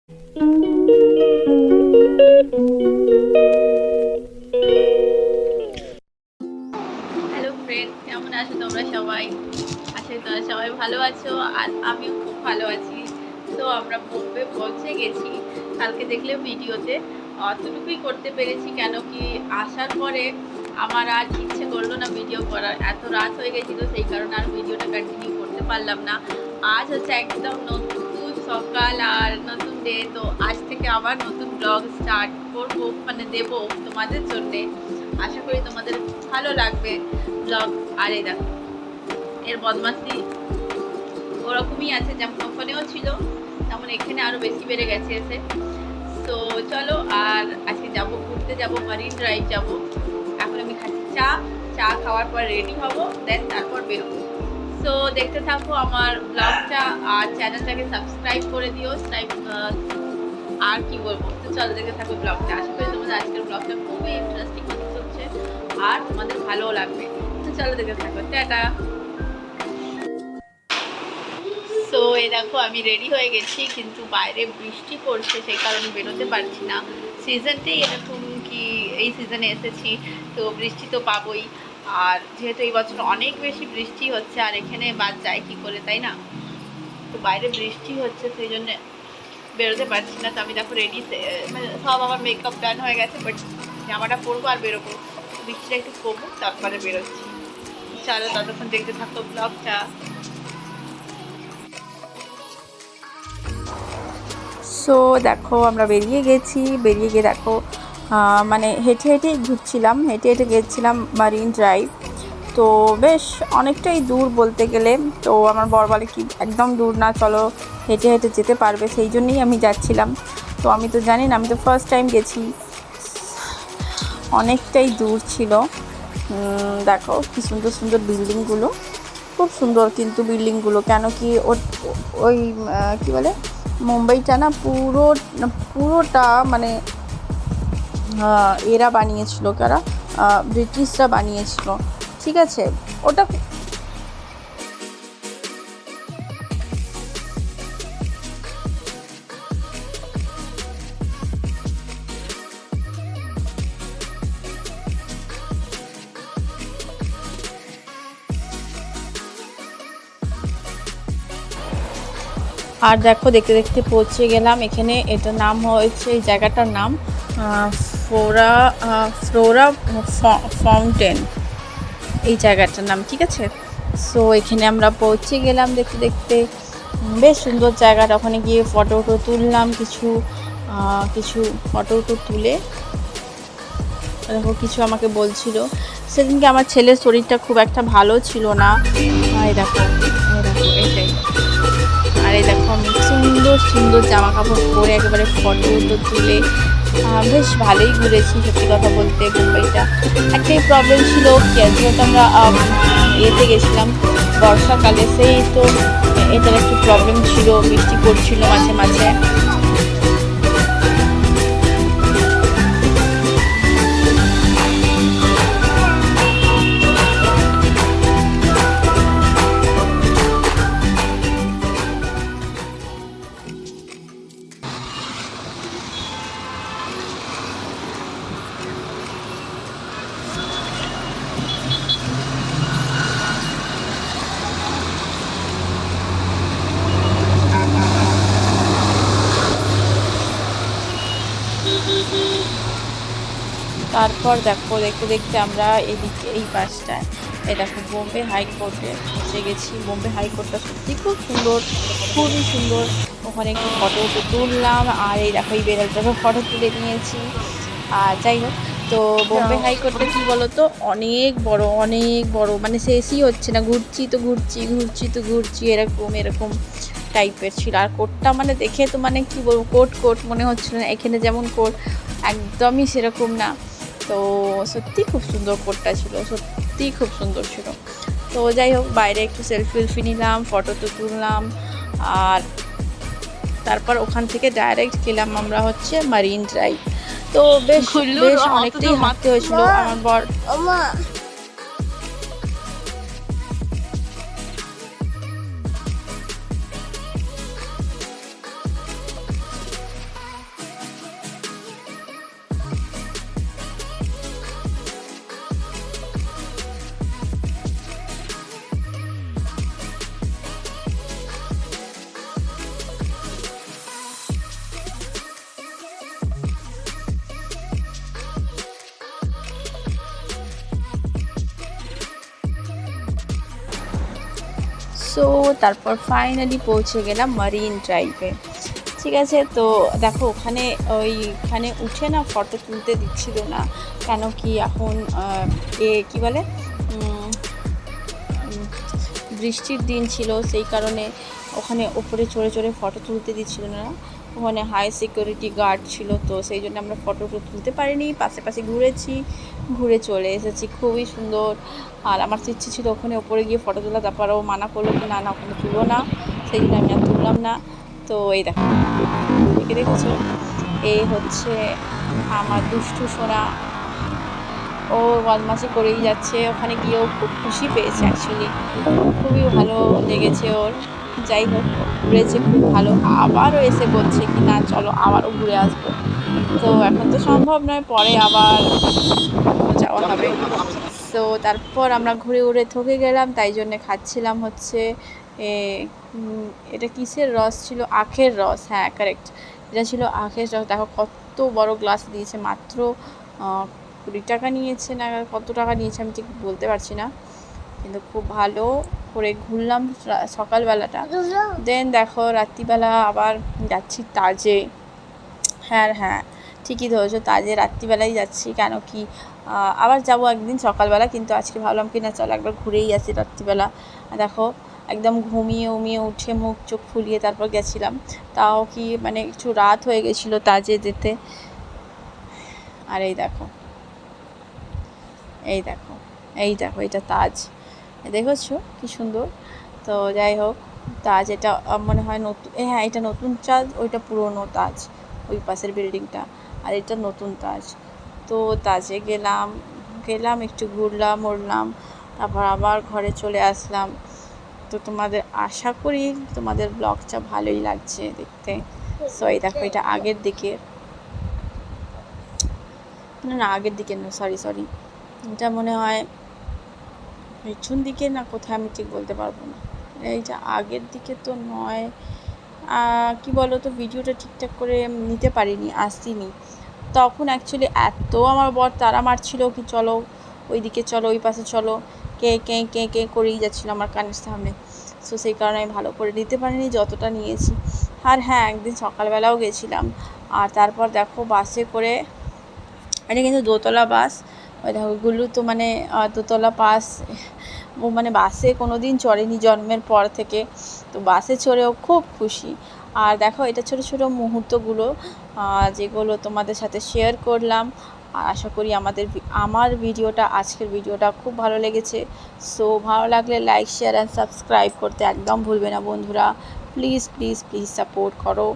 Hello friend, কেমন আছো তোমরা সবাই? আশা করি তোমরা সবাই ভালো আছো, আর আমিও খুব ভালো আছি। তো আমরা বোম্বে পৌঁছে গেছি। কালকে দেখলে ভিডিওতে অতটুকুই করতে পেরেছি, কেন কি আসার পরে আমার আর ইচ্ছে করলো না ভিডিও করার। এত রাত হয়ে গেছিলো, সেই কারণে আর ভিডিওটা কন্টিনিউ করতে পারলাম না। আজ হচ্ছে একদম নতুন সকাল আর নতুন ডে। তো আজ থেকে আবার নতুন ব্লগ স্টার্ট করবো, মানে দেবো তোমাদের জন্যে। আশা করি তোমাদের ভালো লাগবে ব্লগ। আর এই দেখো, এর বদমাশি ওরকমই আছে, যেমন ওখানেও ছিল তেমন এখানে আরো বেশি বেড়ে গেছে এসে। তো চলো, আর আজকে যাব, ঘুরতে যাব, মারিন ড্রাইভ যাব। এখন আমি খাচ্ছি চা। চা খাওয়ার পর রেডি হব, দেন তারপর বেরোবো। সো দেখতে থাকো আমার ব্লগটা, আর চ্যানেলটাকে সাবস্ক্রাইব করে দিও। আর কি বলবো, তো চলো দেখতে থাকো ব্লগটা। আশা করি তোমাদের আজকের ব্লগটা খুবই ইন্টারেস্টিং হচ্ছে আর তোমাদের ভালোও লাগবে। তো চলো দেখতে থাকো, টাটা। সো এই দেখো, আমি রেডি হয়ে গেছি, কিন্তু বাইরে বৃষ্টি পড়ছে, সেই কারণে বেরোতে পারছি না। সিজনটাই এরকম, কি এই সিজনে এসেছি তো বৃষ্টি তো পাবোই। আর যেহেতু এই বছর অনেক বেশি বৃষ্টি হচ্ছে, আর এখানে বাদ যায় কি করে, তাই না? তো বাইরে বৃষ্টি হচ্ছে, সেই জন্য বেরোতে পারছি না। তো আমি দেখো রেডি, মানে সব আমার মেকআপ ডান হয়ে গেছে, বাট জামাটা পরবো আর বেরোবো। বৃষ্টিটা একটু কমুক, তারপরে বেরোচ্ছি। চলো ততক্ষণ দেখতে থাকো ব্লগটা। সো দেখো, আমরা বেরিয়ে গেছি। বেরিয়ে গিয়ে দেখো, মানে হেঁটে হেঁটেই ঘুরছিলাম, হেঁটে হেঁটে গেছিলাম মারিন ড্রাইভ। তো বেশ অনেকটাই দূর বলতে গেলে। তো আমার বর বলে কি একদম দূর না, চলো হেঁটে হেঁটে যেতে পারবে, সেই জন্যই আমি যাচ্ছিলাম। তো আমি তো জানি না, আমি তো ফার্স্ট টাইম গেছি, অনেকটাই দূর ছিল। দেখো কি সুন্দর সুন্দর বিল্ডিংগুলো, খুব সুন্দর কিন্তু বিল্ডিংগুলো। কেন কি ওই কী বলে, মুম্বাইটা না পুরোটা মানে এরা বানিয়েছিল, কারা, ব্রিটিশরা বানিয়েছিল, ঠিক আছে ওটা। আর দেখো দেখতে দেখতে পৌঁছে গেলাম এখানে। এটার নাম হয়েছে, এই জায়গাটার নাম ফ্লোরা ফ্লোরা ফাউন্টেন, এই জায়গাটার নাম, ঠিক আছে। সো এখানে আমরা পৌঁছে গেলাম দেখতে দেখতে। বেশ সুন্দর জায়গাটা, ওখানে গিয়ে ফটো তুললাম, কিছু কিছু ফটো তুলে। দেখো কিছু আমাকে বলছিল, সেদিনকে আমার ছেলের শরীরটা খুব একটা ভালো ছিল না। এই দেখো, এটাই। আর এই দেখো আমি সুন্দর সুন্দর জামা কাপড় পরে একেবারে ফটো তুলে বেশ ভালোই ঘুরেছি, সত্যি কথা বলতে। মুম্বাইটা একটাই প্রবলেম ছিল, যেহেতু আমরা এতে গেছিলাম বর্ষাকালে, সেই তো এটার একটু প্রবলেম ছিল, বৃষ্টি পড়ছিল মাঝে মাঝে। তারপর দেখো দেখতে দেখতে আমরা এদিকে এই পাশটায়, এই দেখো বোম্বে হাইকোর্টে এসে গেছি। বোম্বে হাইকোর্টটা সত্যি খুব সুন্দর, খুবই সুন্দর। ওখানে একটু ফটো তুললাম, আর এই দেখো এই বেড়ালটারও ফটো তুলে নিয়েছি। আর যাই হোক, তো বোম্বে হাইকোর্টটা কী বলো তো, অনেক বড়, অনেক বড়, মানে শেষই হচ্ছে না, ঘুরছি তো ঘুরছি, ঘুরছি তো ঘুরছি, এরকম এরকম টাইপের ছিল। আর কোর্টটা মানে দেখে তো মানে কী বলবো, কোর্ট মনে হচ্ছিল না, এখানে যেমন কোর্ট একদমই সেরকম না। তো সত্যি খুব সুন্দর কোর্টটা ছিল, সত্যি খুব সুন্দর ছিল। তো যাই হোক, বাইরে একটু সেলফি নিলাম, ফটো তো তুললাম। আর তারপর ওখান থেকে ডাইরেক্ট গেলাম আমরা হচ্ছে মারিন ড্রাইভ। তো বেশ বেশ অনেকটাই হাঁটতে হয়েছিল। আমার বর সো তারপর ফাইনালি পৌঁছে গেলাম মারিন ড্রাইভে। ঠিক আছে, তো দেখো ওইখানে উঠে না ফটো তুলতে দিচ্ছিল না, কেন কি এখন কি বলে বৃষ্টির দিন ছিল, সেই কারণে ওখানে ওপরে চড়ে চড়ে ফটো তুলতে দিচ্ছিল না। ওখানে হাই সিকিউরিটি গার্ড ছিল, তো সেই জন্য আমরা ফটো তুলতে পারিনি। পাশে পাশে ঘুরেছি, ঘুরে চলে এসেছি। খুবই সুন্দর। আর আমার তো ইচ্ছে ছিল ওখানে ওপরে গিয়ে ফটো তোলা, তারপর ও মানা করলো কি না না ওখানে তুলবো না, সেই জন্য আমি আর তুললাম না। তো এই দেখো, দেখেছো, এই হচ্ছে আমার দুষ্টু সোনা। ও বদমাশি করেই যাচ্ছে, ওখানে গিয়েও খুব খুশি পেয়েছে। অ্যাকচুয়ালি খুবই ভালো লেগেছে ওর। যাই হোক, ঘুরেছে খুব ভালো। আবারও এসে বলছে কি না চলো আবারও ঘুরে আসবো। তো এখন তো সম্ভব নয়, পরে আবার যাওয়া হবে। তো তারপর আমরা ঘুরে ঘুরে থকে গেলাম, তাই জন্যে খাচ্ছিলাম হচ্ছে এটা কিসের রস ছিল, আখের রস। হ্যাঁ কারেক্ট, এটা ছিল আখের রস। দেখো কত বড় গ্লাস দিয়েছে, মাত্র 20 টাকা নিয়েছে না কত টাকা নিয়েছে আমি ঠিক বলতে পারছি না, কিন্তু খুব ভালো করে ঘুরলাম সকালবেলাটা। দেন দেখো রাত্রিবেলা আবার যাচ্ছি তাজে। হ্যাঁ ঠিকই ধরেছো, তাজে রাত্রিবেলাই যাচ্ছি। কেন কি আবার যাব একদিন সকালবেলা, কিন্তু আজকে ভাবলাম কি না চলো একবার ঘুরেই আসি রাত্রিবেলা। দেখো একদম ঘুমিয়ে উঠে মুখ চোখ ফুলিয়ে তারপর গেছিলাম। তাও কি মানে একটু রাত হয়ে গেছিলো তাজে যেতে। আর এই দেখো এটা তাজ, দেখেছো কি সুন্দর। তো যাই হোক, তাজ এটা মনে হয় নতুন, হ্যাঁ এটা নতুন তাজ, ওইটা পুরনো তাজ, ওই পাশের বিল্ডিংটা। আর এটা নতুন তাজ। তো তাজে গেলাম একটু ঘুরলাম, তারপর আবার ঘরে চলে আসলাম। তো তোমাদের আশা করি তোমাদের ব্লগটা ভালোই লাগছে দেখতে। সো এই দেখো, এটা আগের দিকে, না আগের দিকে না, সরি এটা মনে হয় পেছন দিকে না কোথায়, আমি ঠিক বলতে পারবো না। এইটা আগের দিকে তো নয়, কি বলো তো, ভিডিওটা ঠিকঠাক করে নিতে পারিনি, আসিনি তখন। অ্যাকচুয়ালি এত আমার বর তাড়া মারছিল কি চলো ওইদিকে চলো, ওই পাশে চলো, কে করেই যাচ্ছিলো আমার কানের সামনে। সো সেই কারণে আমি ভালো করে নিতে পারিনি যতটা নিয়েছি। আর হ্যাঁ একদিন সকালবেলাও গেছিলাম। আর তারপর দেখো বাসে করে, এটা কিন্তু দোতলা বাস। ওই দেখো গুল্লু তো মানে দোতলা বাস, ও মানে বাসে কোনো দিন চড়েনি জন্মের পর থেকে, তো বাসে চড়েও খুব খুশি। আর দেখো এটা ছোটো ছোটো মুহূর্তগুলো যেগুলো তোমাদের সাথে শেয়ার করলাম। আর আশা করি আমার ভিডিওটা, আজকের ভিডিওটা খুব ভালো লেগেছে। সো ভালো লাগলে লাইক শেয়ার অ্যান্ড সাবস্ক্রাইব করতে একদম ভুলবে না বন্ধুরা। প্লিজ সাপোর্ট করো।